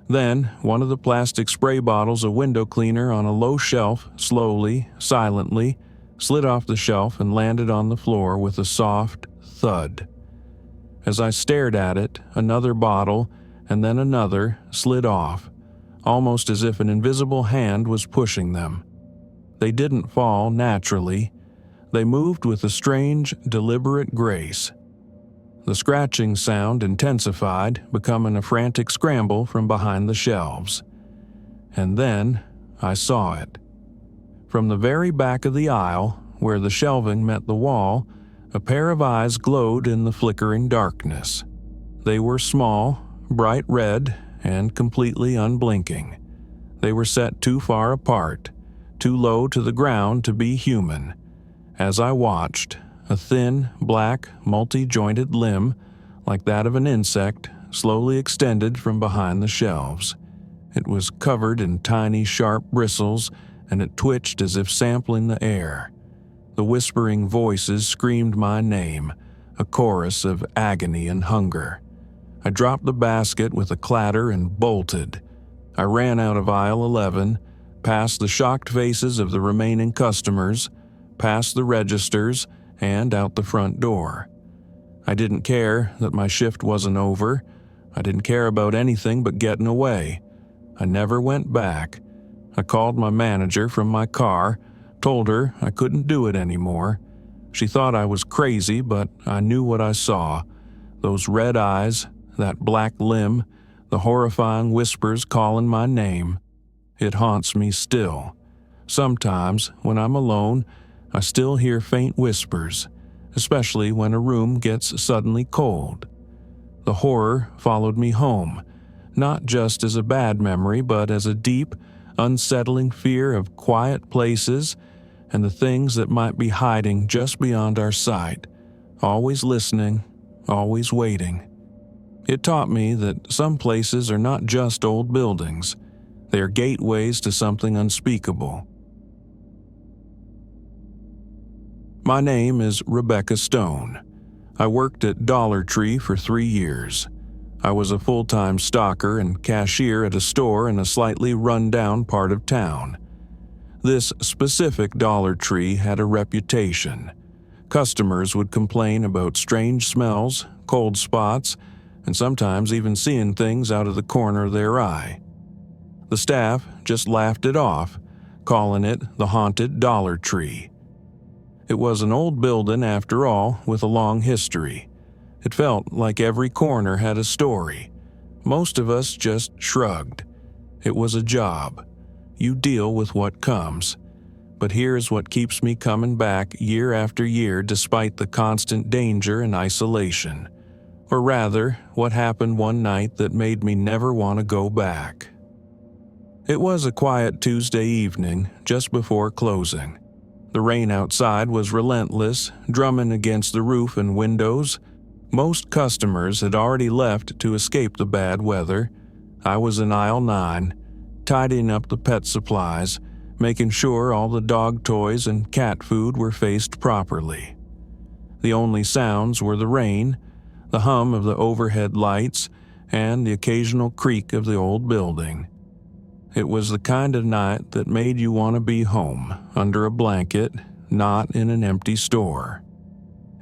Then, one of the plastic spray bottles of window cleaner on a low shelf slowly, silently, slid off the shelf and landed on the floor with a soft thud. As I stared at it, another bottle, and then another, slid off, almost as if an invisible hand was pushing them. They didn't fall naturally. They moved with a strange, deliberate grace. The scratching sound intensified, becoming a frantic scramble from behind the shelves. And then I saw it. From the very back of the aisle, where the shelving met the wall, a pair of eyes glowed in the flickering darkness. They were small, bright red, and completely unblinking. They were set too far apart, too low to the ground to be human. As I watched, a thin, black, multi-jointed limb, like that of an insect, slowly extended from behind the shelves. It was covered in tiny, sharp bristles, and it twitched as if sampling the air. The whispering voices screamed my name, a chorus of agony and hunger. I dropped the basket with a clatter and bolted. I ran out of aisle 11, past the shocked faces of the remaining customers, past the registers, and out the front door. I didn't care that my shift wasn't over. I didn't care about anything but getting away. I never went back. I called my manager from my car, told her I couldn't do it anymore. She thought I was crazy, but I knew what I saw. Those red eyes, that black limb, the horrifying whispers calling my name. It haunts me still. Sometimes, when I'm alone, I still hear faint whispers, especially when a room gets suddenly cold. The horror followed me home, not just as a bad memory, but as a deep, unsettling fear of quiet places and the things that might be hiding just beyond our sight, always listening, always waiting. It taught me that some places are not just old buildings. They are gateways to something unspeakable. My name is Rebecca Stone. I worked at Dollar Tree for 3 years. I was a full-time stocker and cashier at a store in a slightly run-down part of town. This specific Dollar Tree had a reputation. Customers would complain about strange smells, cold spots, and sometimes even seeing things out of the corner of their eye. The staff just laughed it off, calling it the haunted Dollar Tree. It was an old building after all, with a long history. It felt like every corner had a story. Most of us just shrugged. It was a job. You deal with what comes. But here's what keeps me coming back year after year despite the constant danger and isolation. Or rather, what happened one night that made me never want to go back. It was a quiet Tuesday evening, just before closing. The rain outside was relentless, drumming against the roof and windows. Most customers had already left to escape the bad weather. I was in aisle 9, tidying up the pet supplies, making sure all the dog toys and cat food were faced properly. The only sounds were the rain, the hum of the overhead lights, and the occasional creak of the old building. It was the kind of night that made you want to be home, under a blanket, not in an empty store.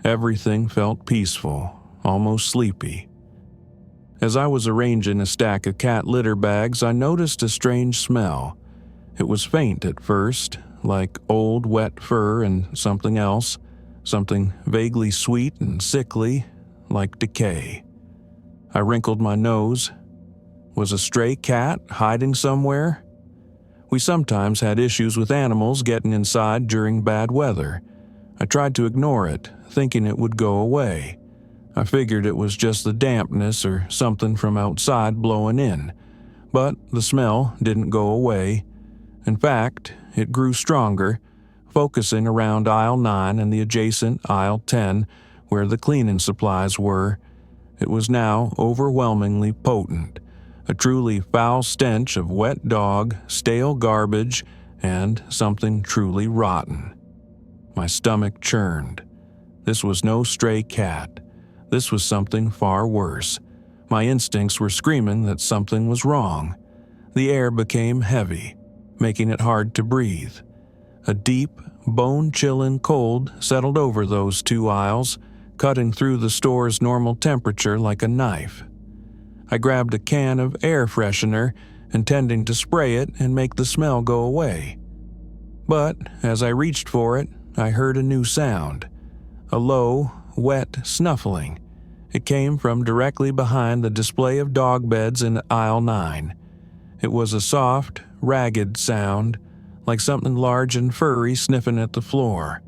Everything felt peaceful, almost sleepy. As I was arranging a stack of cat litter bags, I noticed a strange smell. It was faint at first, like old wet fur and something else, something vaguely sweet and sickly, like decay. I wrinkled my nose. Was a stray cat hiding somewhere? We sometimes had issues with animals getting inside during bad weather. I tried to ignore it, thinking it would go away. I figured it was just the dampness or something from outside blowing in, but the smell didn't go away. In fact, it grew stronger, focusing around aisle 9 and the adjacent aisle 10 where the cleaning supplies were. It was now overwhelmingly potent, a truly foul stench of wet dog, stale garbage, and something truly rotten. My stomach churned. This was no stray cat. This was something far worse. My instincts were screaming that something was wrong. The air became heavy, making it hard to breathe. A deep, bone-chilling cold settled over those 2 aisles, cutting through the store's normal temperature like a knife. I grabbed a can of air freshener, intending to spray it and make the smell go away. But as I reached for it, I heard a new sound. A low, wet snuffling. It came from directly behind the display of dog beds in aisle 9. It was a soft, ragged sound, like something large and furry sniffing at the floor.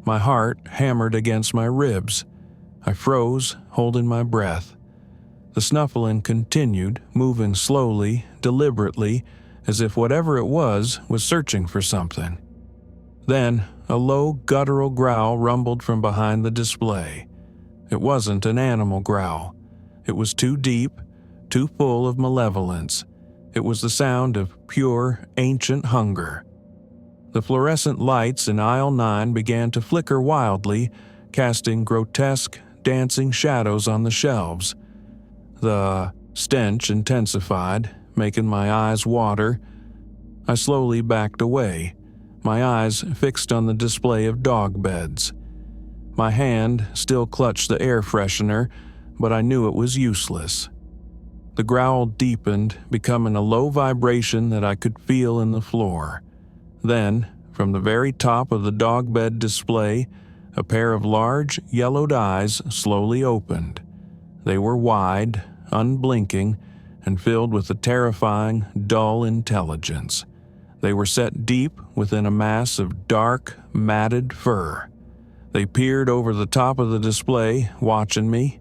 My heart hammered against my ribs. I froze, holding my breath. The snuffling continued, moving slowly, deliberately, as if whatever it was searching for something. Then, a low, guttural growl rumbled from behind the display. It wasn't an animal growl. It was too deep, too full of malevolence. It was the sound of pure, ancient hunger. The fluorescent lights in aisle 9 began to flicker wildly, casting grotesque, dancing shadows on the shelves. The stench intensified, making my eyes water. I slowly backed away, my eyes fixed on the display of dog beds. My hand still clutched the air freshener, but I knew it was useless. The growl deepened, becoming a low vibration that I could feel in the floor. Then, from the very top of the dog bed display, a pair of large, yellowed eyes slowly opened. They were wide, unblinking, and filled with a terrifying, dull intelligence. They were set deep within a mass of dark, matted fur. They peered over the top of the display, watching me.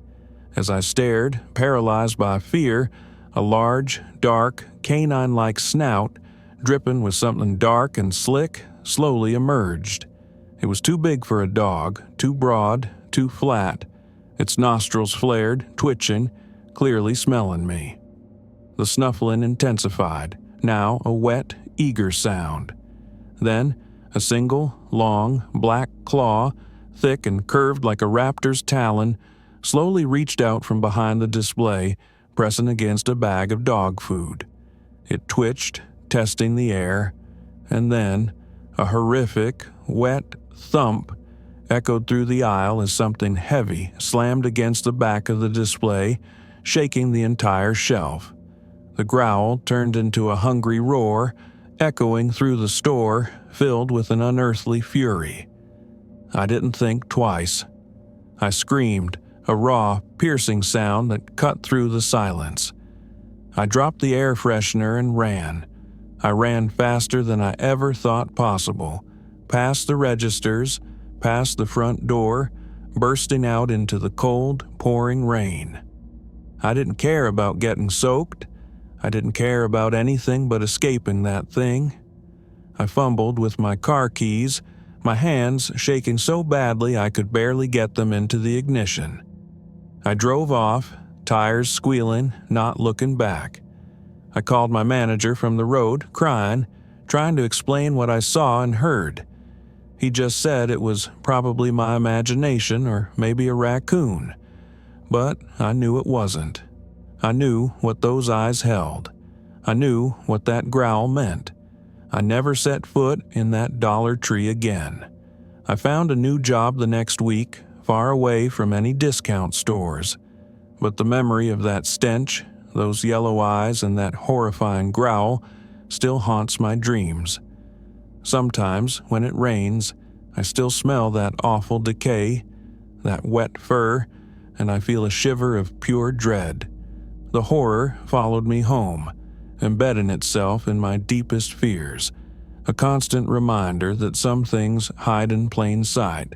As I stared, paralyzed by fear, a large, dark, canine-like snout, dripping with something dark and slick, slowly emerged. It was too big for a dog, too broad, too flat. Its nostrils flared, twitching, clearly smelling me. The snuffling intensified, now a wet, eager sound. Then, a single, long, black claw, thick and curved like a raptor's talon, slowly reached out from behind the display, pressing against a bag of dog food. It twitched, testing the air, and then a horrific, wet thump echoed through the aisle as something heavy slammed against the back of the display, shaking the entire shelf. The growl turned into a hungry roar, echoing through the store, filled with an unearthly fury. I didn't think twice. I screamed, a raw, piercing sound that cut through the silence. I dropped the air freshener and ran. I ran faster than I ever thought possible, past the registers, past the front door, bursting out into the cold, pouring rain. I didn't care about getting soaked. I didn't care about anything but escaping that thing. I fumbled with my car keys, my hands shaking so badly I could barely get them into the ignition. I drove off, tires squealing, not looking back. I called my manager from the road, crying, trying to explain what I saw and heard. He just said it was probably my imagination or maybe a raccoon. But I knew it wasn't. I knew what those eyes held. I knew what that growl meant. I never set foot in that Dollar Tree again. I found a new job the next week, far away from any discount stores. But the memory of that stench, those yellow eyes, and that horrifying growl still haunts my dreams. Sometimes, when it rains, I still smell that awful decay, that wet fur, and I feel a shiver of pure dread. The horror followed me home, embedding itself in my deepest fears, a constant reminder that some things hide in plain sight,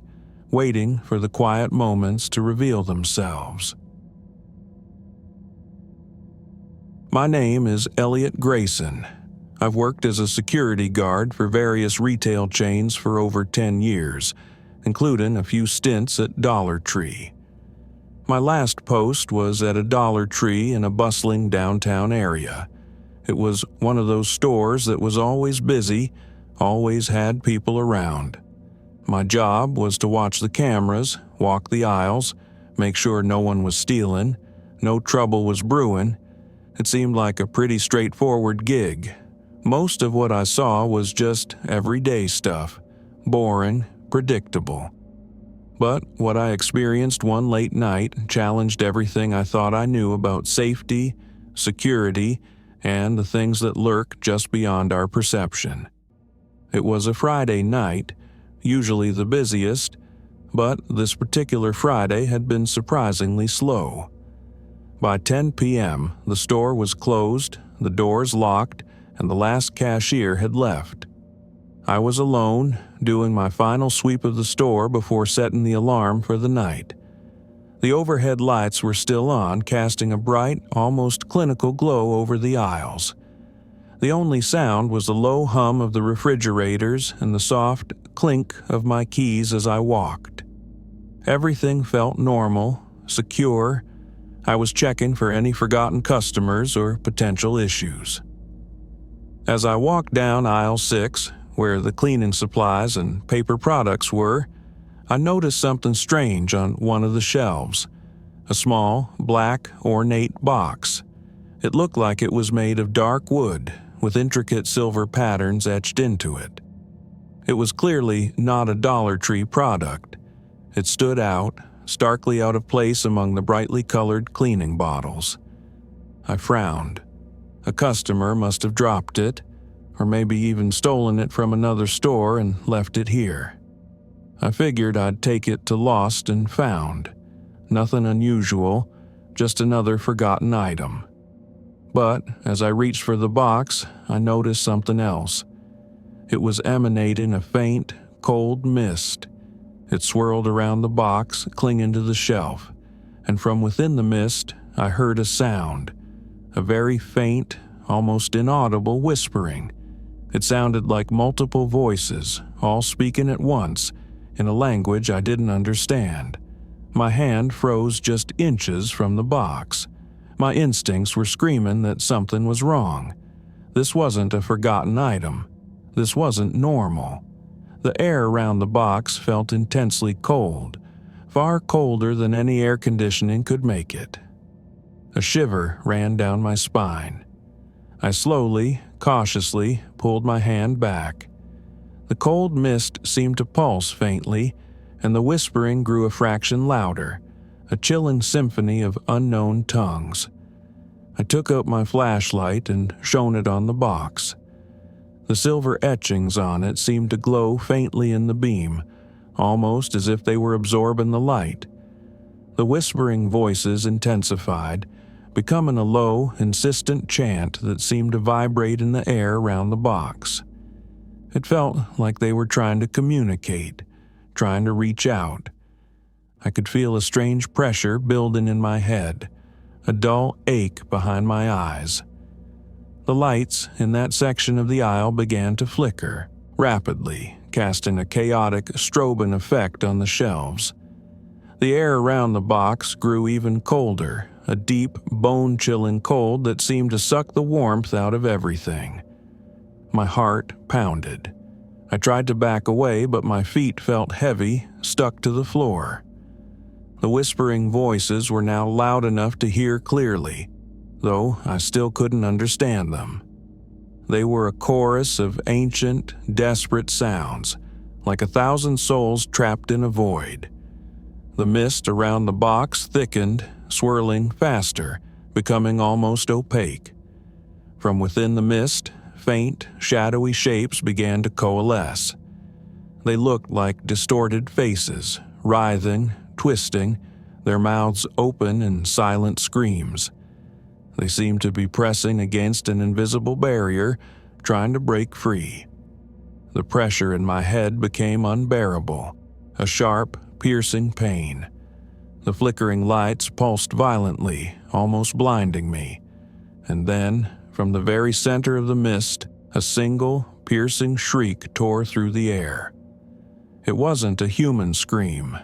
waiting for the quiet moments to reveal themselves. My name is Elliot Grayson. I've worked as a security guard for various retail chains for over 10 years, including a few stints at Dollar Tree. My last post was at a Dollar Tree in a bustling downtown area. It was one of those stores that was always busy, always had people around. My job was to watch the cameras, walk the aisles, make sure no one was stealing, no trouble was brewing. It seemed like a pretty straightforward gig. Most of what I saw was just everyday stuff, boring, predictable. But what I experienced one late night challenged everything I thought I knew about safety, security, and the things that lurk just beyond our perception. It was a Friday night, usually the busiest, but this particular Friday had been surprisingly slow. By 10 p.m., the store was closed, the doors locked, and the last cashier had left. I was alone, doing my final sweep of the store before setting the alarm for the night. The overhead lights were still on, casting a bright, almost clinical glow over the aisles. The only sound was the low hum of the refrigerators and the soft clink of my keys as I walked. Everything felt normal, secure. I was checking for any forgotten customers or potential issues. As I walked down aisle 6, where the cleaning supplies and paper products were, I noticed something strange on one of the shelves. A small, black, ornate box. It looked like it was made of dark wood, with intricate silver patterns etched into it. It was clearly not a Dollar Tree product. It stood out, starkly out of place among the brightly colored cleaning bottles. I frowned. A customer must have dropped it, or maybe even stolen it from another store and left it here. I figured I'd take it to Lost and Found. Nothing unusual, just another forgotten item. But as I reached for the box, I noticed something else. It was emanating a faint, cold mist. It swirled around the box, clinging to the shelf, and from within the mist, I heard a sound, a very faint, almost inaudible whispering. It sounded like multiple voices, all speaking at once, in a language I didn't understand. My hand froze just inches from the box. My instincts were screaming that something was wrong. This wasn't a forgotten item. This wasn't normal. The air around the box felt intensely cold, far colder than any air conditioning could make it. A shiver ran down my spine. I slowly, cautiously pulled my hand back. The cold mist seemed to pulse faintly, and the whispering grew a fraction louder, a chilling symphony of unknown tongues. I took out my flashlight and shone it on the box. The silver etchings on it seemed to glow faintly in the beam, almost as if they were absorbing the light. The whispering voices intensified, becoming a low, insistent chant that seemed to vibrate in the air around the box. It felt like they were trying to communicate, trying to reach out. I could feel a strange pressure building in my head, a dull ache behind my eyes. The lights in that section of the aisle began to flicker, rapidly, casting a chaotic, strobing effect on the shelves. The air around the box grew even colder, a deep, bone-chilling cold that seemed to suck the warmth out of everything. My heart pounded. I tried to back away, but my feet felt heavy, stuck to the floor. The whispering voices were now loud enough to hear clearly, though I still couldn't understand them. They were a chorus of ancient, desperate sounds, like 1,000 souls trapped in a void. The mist around the box thickened, swirling faster, becoming almost opaque. From within the mist, faint, shadowy shapes began to coalesce. They looked like distorted faces, writhing, twisting, their mouths open in silent screams. They seemed to be pressing against an invisible barrier, trying to break free. The pressure in my head became unbearable, a sharp, piercing pain. The flickering lights pulsed violently, almost blinding me. And then, from the very center of the mist, a single, piercing shriek tore through the air. It wasn't a human scream.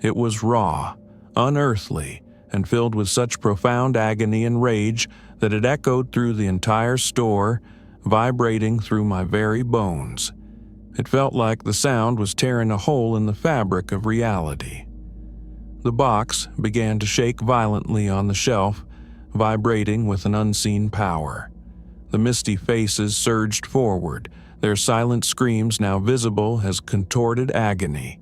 It was raw, unearthly, and filled with such profound agony and rage that it echoed through the entire store, vibrating through my very bones. It felt like the sound was tearing a hole in the fabric of reality. The box began to shake violently on the shelf, vibrating with an unseen power. The misty faces surged forward, their silent screams now visible as contorted agony.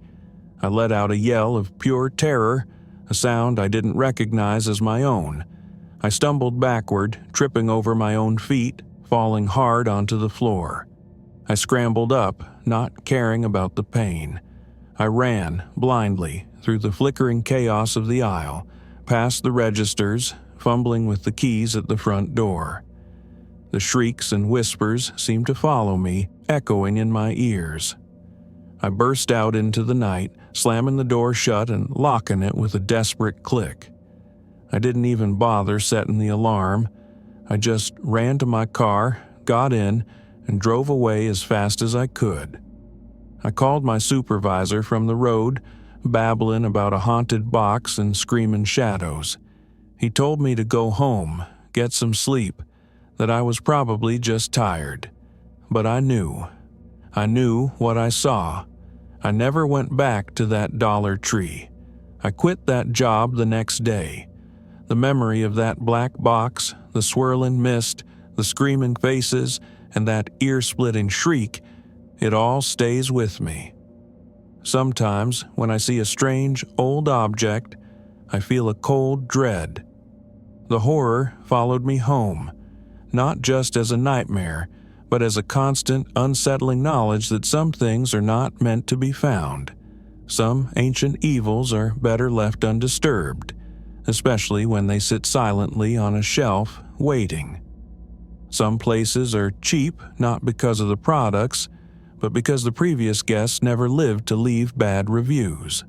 I let out a yell of pure terror, a sound I didn't recognize as my own. I stumbled backward, tripping over my own feet, falling hard onto the floor. I scrambled up, not caring about the pain. I ran, blindly, through the flickering chaos of the aisle, past the registers, fumbling with the keys at the front door. The shrieks and whispers seemed to follow me, echoing in my ears. I burst out into the night, slamming the door shut and locking it with a desperate click. I didn't even bother setting the alarm. I just ran to my car, got in, and drove away as fast as I could. I called my supervisor from the road, babbling about a haunted box and screaming shadows. He told me to go home, get some sleep, that I was probably just tired. But I knew. I knew what I saw. I never went back to that Dollar Tree. I quit that job the next day. The memory of that black box, the swirling mist, the screaming faces, and that ear-splitting shriek, it all stays with me. Sometimes, when I see a strange, old object, I feel a cold dread. The horror followed me home, not just as a nightmare, but as a constant, unsettling knowledge that some things are not meant to be found. Some ancient evils are better left undisturbed, especially when they sit silently on a shelf, waiting. Some places are cheap not because of the products, but because the previous guests never lived to leave bad reviews.